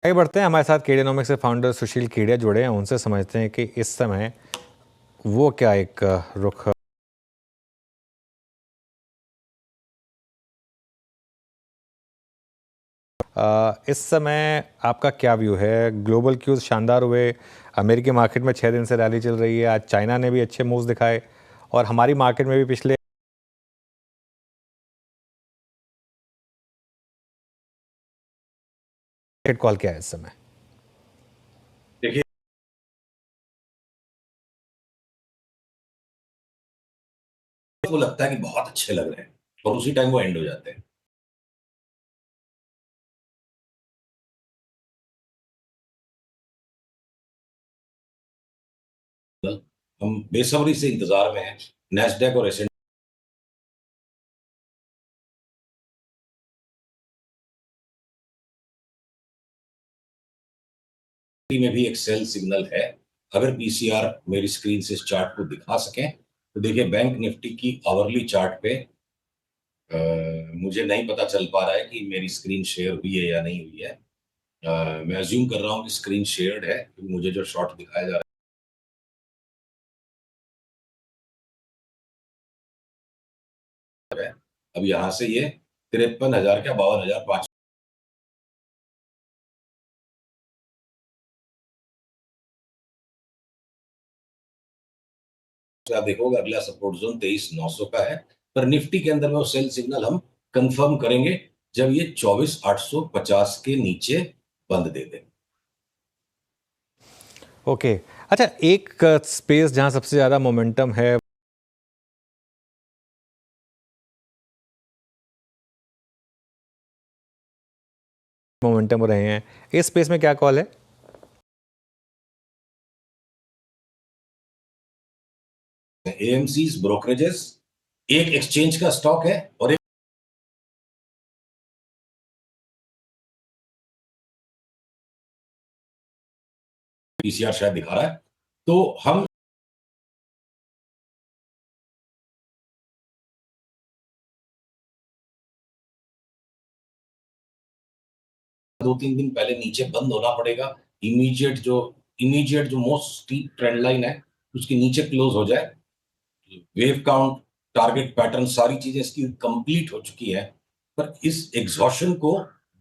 आगे बढ़ते हैं। हमारे साथ केडियोनॉमिक्स के फाउंडर सुशील केडिया जुड़े हैं। उनसे समझते हैं कि इस समय वो क्या एक रुख इस समय आपका क्या व्यू है? ग्लोबल क्यूज शानदार हुए, अमेरिकी मार्केट में 6 दिन से रैली चल रही है। आज चाइना ने भी अच्छे मूव्स दिखाए और हमारी मार्केट में भी पिछले कॉल क्या है इस समय? देखिए, को लगता है कि बहुत अच्छे लग रहे हैं और उसी टाइम वो एंड हो जाते हैं। हम बेसब्री से इंतजार में हैं नैस्डैक और एस में भी एक सेल सिग्नल है। अगर पीसीआर मेरी स्क्रीन से इस चार्ट को दिखा सकें तो देखिए, बैंक निफ्टी की आवरली चार्ट पे मुझे नहीं पता चल पा रहा है कि मेरी स्क्रीन शेयर हुई है या नहीं हुई है। मैं अज्यूम कर रहा हूँ कि स्क्रीन शेयर्ड है, क्योंकि मुझे जो शॉट दिखाया जा रहा है अब यहाँ से ये 53,000 का 52,500 आप देखोगे अगला सपोर्ट जोन 23,900 का है। पर निफ्टी के अंदर में वो सेल सिग्नल हम कंफर्म करेंगे जब ये 24,850 के नीचे बंद दे दे। ओके, अच्छा, एक स्पेस जहां सबसे ज्यादा मोमेंटम है, मोमेंटम रहे हैं, इस स्पेस में क्या कॉल है? एएमसीज ब्रोकरेजेस एक एक्सचेंज का स्टॉक है और एक पीसीआर शायद दिखा रहा है। तो हम 2-3 दिन पहले नीचे बंद होना पड़ेगा। इमीडिएट जो मोस्ट स्टीप ट्रेंड लाइन है उसके नीचे क्लोज हो जाए। वेव काउंट, टारगेट पैटर्न, सारी चीजें इसकी कंप्लीट हो चुकी है। पर इस एग्जॉशन को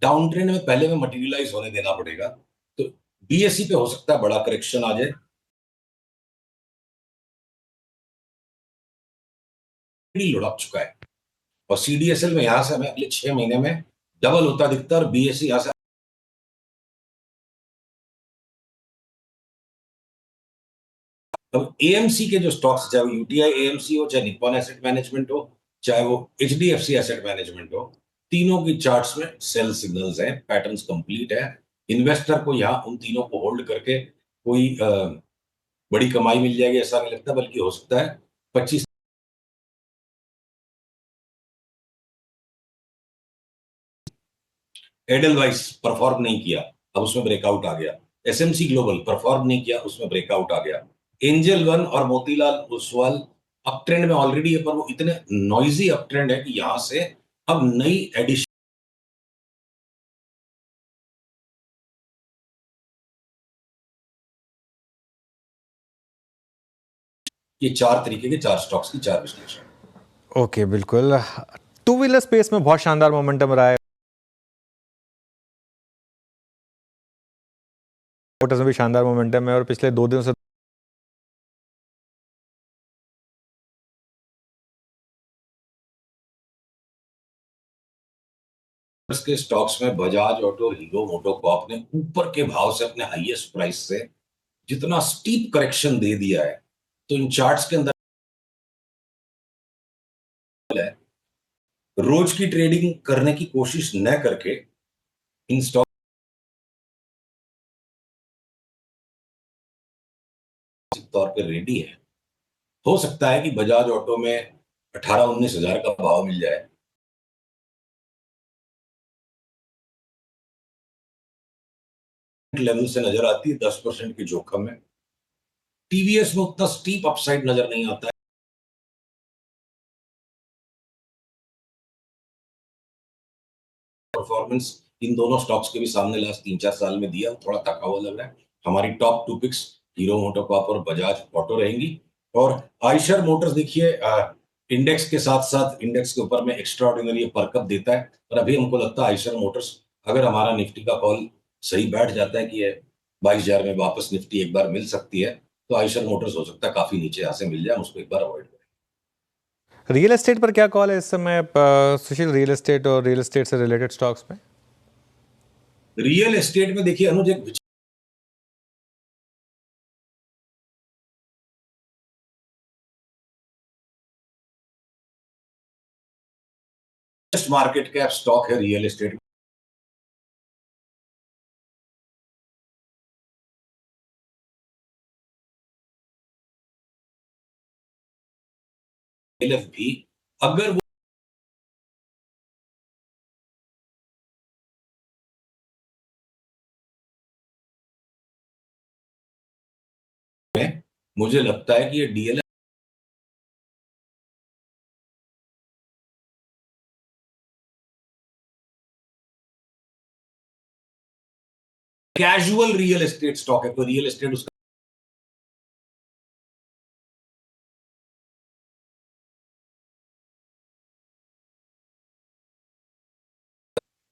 डाउन ट्रेंड में पहले में मटेरियलाइज होने देना पड़ेगा। तो बीएसई पे हो सकता है बड़ा करेक्शन आ जाए। लुढ़क चुका है और सीडीएसएल में यहां से हमें अगले 6 महीने में डबल होता दिखता है और बीएसई यहां से। अब एएमसी के जो स्टॉक्स, चाहे वो यूटीआई एएमसी हो, चाहे निप्पॉन एसेट मैनेजमेंट हो, चाहे वो एचडीएफसी एसेट मैनेजमेंट हो, तीनों की चार्ट्स में सेल सिग्नल्स हैं, पैटर्न्स कंप्लीट है। इन्वेस्टर को यहाँ उन तीनों को होल्ड करके कोई बड़ी कमाई मिल जाएगी ऐसा नहीं लगता, बल्कि हो सकता है 25। एडलवाइस परफॉर्म नहीं किया, अब उसमें ब्रेकआउट आ गया। एसएमसी ग्लोबल परफॉर्म नहीं किया, उसमें ब्रेकआउट आ गया। एंजल वन और मोतीलाल ओसवाल अप ट्रेंड में ऑलरेडी है, पर वो इतने नॉइजी अप ट्रेंड है कि यहां से अब नई एडिशन। ये 4 तरीके के 4 स्टॉक्स की 4 विश्लेषण। ओके, बिल्कुल। टू व्हीलर स्पेस में बहुत शानदार मोमेंटम रहा है, मोटर्स में भी शानदार मोमेंटम है और पिछले 2 दिनों से के स्टॉक्स में बजाज ऑटो, हीरो मोटोकॉर्प ने ऊपर के भाव से अपने हाईएस्ट प्राइस से जितना स्टीप करेक्शन दे दिया है, तो इन चार्ट्स के अंदर है रोज की ट्रेडिंग करने की कोशिश न करके इन स्टॉक तौर पे रेडी है। हो सकता है कि बजाज ऑटो में 18-19 हजार का भाव मिल जाए। लेवल से नजर आती है 10% के जोखिम में। टीवीएस में उतना स्टीप अपसाइड नजर नहीं आता है। परफॉर्मेंस इन दोनों स्टॉक्स के भी सामने लास्ट 3-4 साल में दिया, थोड़ा थका हुआ लग रहा है। हमारी टॉप 2 पिक्स हीरो मोटोकॉर्प और बजाज ऑटो रहेंगी। और आयशर मोटर्स देखिए, इंडेक्स के साथ साथ इंडेक्स के ऊपर में एक्स्ट्रा ऑर्डिनरी परकअप देता है, और अभी हमको लगता है आयशर मोटर्स, अगर हमारा निफ्टी का कॉल सही बैठ जाता है कि 22,000 में वापस निफ्टी एक बार मिल सकती है, तो आयशर मोटर्स हो सकता है काफी नीचे यहाँ से मिल जाए, उसको एक बार अवॉइड करें। रियल एस्टेट पर क्या कॉल है इस समय सुशील, रियल एस्टेट और रियल एस्टेट से रिलेटेड स्टॉक्स में? रियल एस्टेट में देखिए अनुज, एक मार्केट कैप स्टॉक है रियल एस्टेट। भी अगर वो मुझे लगता है कि ये DLF casual real estate stock है, तो रियल एस्टेट उसका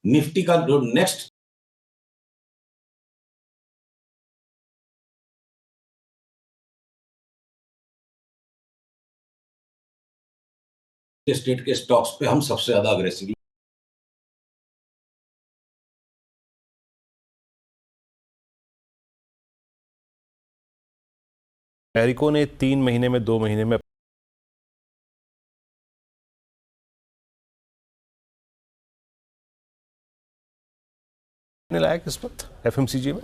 निफ्टी का जो नेक्स्ट एस्टेट के स्टॉक्स पे हम सबसे ज्यादा अग्रेसिव एरिको ने 3 महीने में 2 महीने में लाया किस वक्त एफएमसीजी में।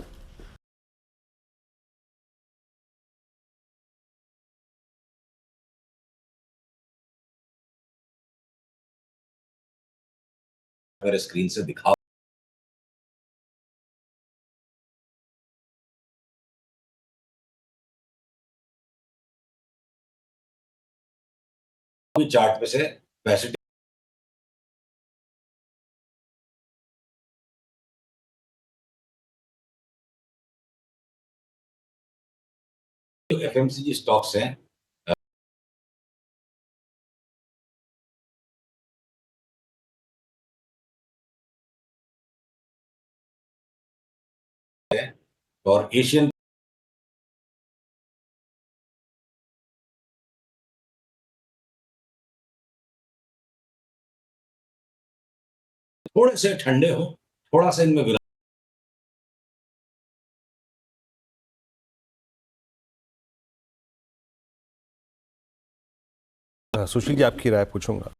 अगर स्क्रीन से दिखा चार्ट पे से पैसे जो एफएमसीजी स्टॉक्स हैं, और एशियन थोड़े से ठंडे हो, थोड़ा सा इनमें सुशील जी, आपकी राय पूछूंगा।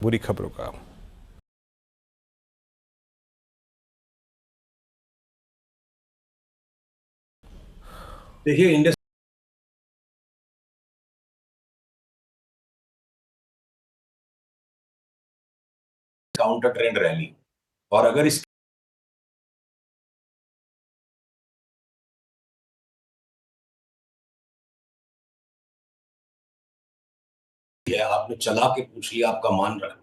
बुरी खबरों का देखिए इंडेक्स काउंटर ट्रेंड रैली, और अगर इस आपने चला के पूछ लिया, आपका मान रखा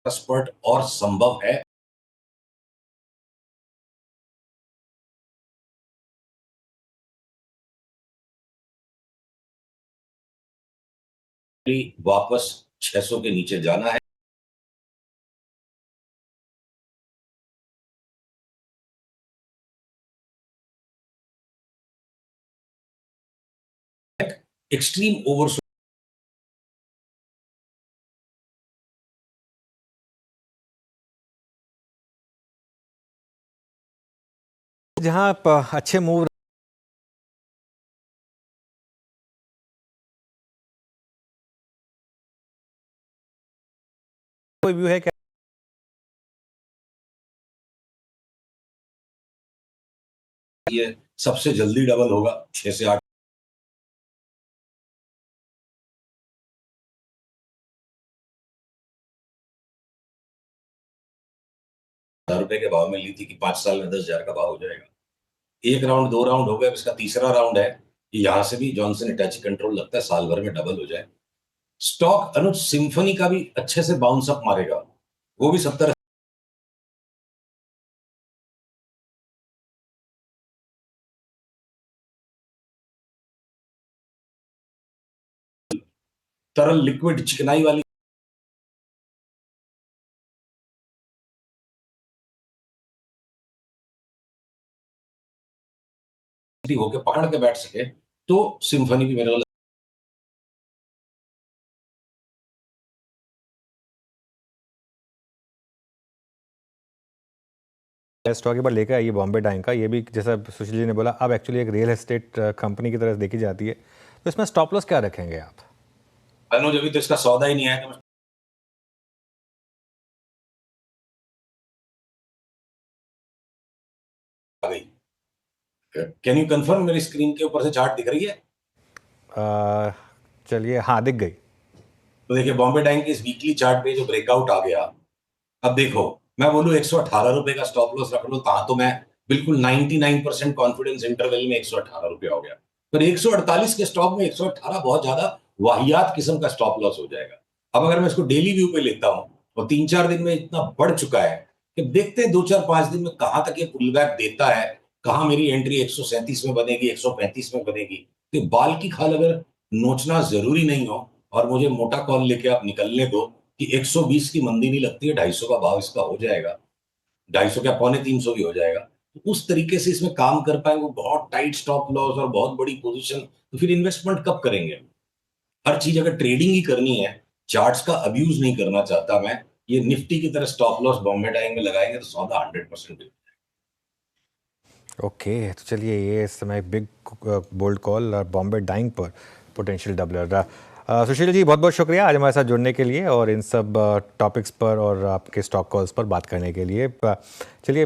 स्पॉट और संभव है। वापस 600 के नीचे जाना है। एक्सट्रीम ओवर जहां अच्छे मूव कोई व्यू है क्या? ये सबसे जल्दी डबल होगा 6 से 8 रुपए के भाव में ली थी कि 5 साल में 10,000 का भाव हो जाएगा। 1 राउंड 2 राउंड हो गए, इसका तीसरा राउंड है कि यहां से भी जॉनसन हिटाची कंट्रोल लगता है साल भर में डबल हो जाए। स्टॉक अनुज सिम्फनी का भी अच्छे से बाउंस अप मारेगा, वो भी 70 तरल लिक्विड चिकनाई वाली होके पकड़ के बैठ सके तो सिम्फनी भी मेरे को स्टॉक एक बार लेकर आइए बॉम्बे डाइंग का, ये भी जैसा सुशील जी ने बोला अब एक्चुअली एक रियल एस्टेट कंपनी की तरह देखी जाती है, तो इसमें स्टॉप लॉस क्या रखेंगे आप? अनुज अभी तो इसका सौदा ही नहीं आया तो आ गई। कैन यू कंफर्म मेरी स्क्रीन के ऊपर से चार्ट दिख रही है? चलिए, हाँ दिख गई। तो देखिए बॉम्बे डाइंग के इस वीकली चार्ट पे जो ब्रेकआउट आ गया, अब देखो मैं बोलूं 118 रुपए का स्टॉप लॉस रख लो तो मैं बिल्कुल 99% कॉन्फिडेंस इंटरवल में 118 रुपया हो गया, पर 148 के स्टॉक में 118 बहुत ज्यादा वाहियात किस्म का स्टॉप लॉस हो जाएगा। अब अगर मैं इसको डेली व्यू पे लेता हूं और 3-4 दिन में इतना बढ़ चुका है कि देखते हैं 2-4-5 दिन में कहां तक ये पुल बैक देता है, कहां मेरी एंट्री 137 में बनेगी, 135 में बनेगी। तो बाल की खाल अगर नोचना जरूरी नहीं हो और मुझे मोटा कॉल लेके आप निकलने दो कि 120 की मंदी नहीं लगती है, 250 का भाव इसका हो जाएगा, 250 क्या 250 भी हो जाएगा, तो उस तरीके से इसमें काम कर पाएंगे। वो बहुत टाइट स्टॉप लॉस और बहुत बड़ी पोजीशन, तो फिर इन्वेस्टमेंट कब करेंगे? हर चीज अगर ट्रेडिंग ही करनी है, चार्ट्स का अब्यूज नहीं करना चाहता मैं, ये निफ्टी की तरह स्टॉप लॉस बॉम्बे डाइंग में लगाएंगे तो सौदा 100%। ओके, तो चलिए ये इस समय बिग बोल्ड कॉल और बॉम्बे डाइंग पर पोटेंशियल डबलर। सुशील जी बहुत बहुत शुक्रिया आज हमारे साथ जुड़ने के लिए और इन सब टॉपिक्स पर और आपके स्टॉक कॉल्स पर बात करने के लिए। चलिए